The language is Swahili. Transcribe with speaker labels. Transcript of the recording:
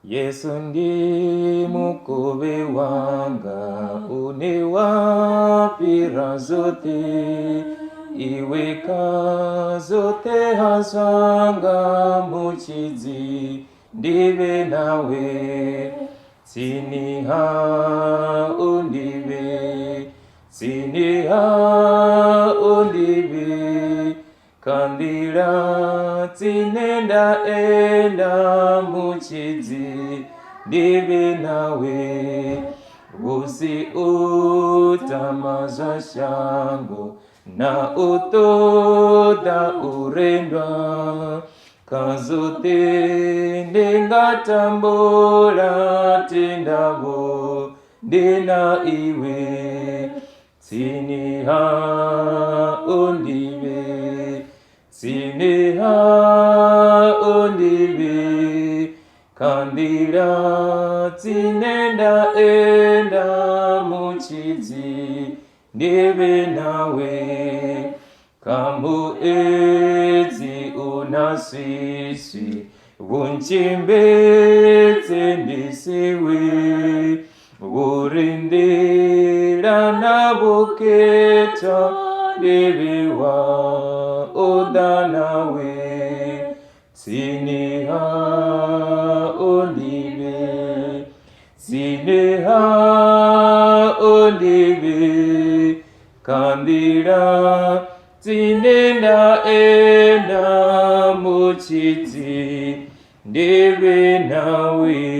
Speaker 1: Yesu ndi mwokozi wanga, uniwapira zote, iweka zote hasanga muchidzi, ndive nawe, tsiniha undive, tsiniha undive, kandira tsinenda enda muchidzi, ndive nawe, usi utamaza shango, na utoda urendwa, kazote nengatambola tendavo, dena iwe, tsiniha undive, tsiniha undive, kandira tsinenda enda muchidzi, ndive nawe, kambu ezi unasisi, unchimbetse ndisiwe, urindira nabuketa, ndive wa oda nawe, tsiniha undive, tsiniha undive, kandira tsinenda enda muchidzi, ndive nawe.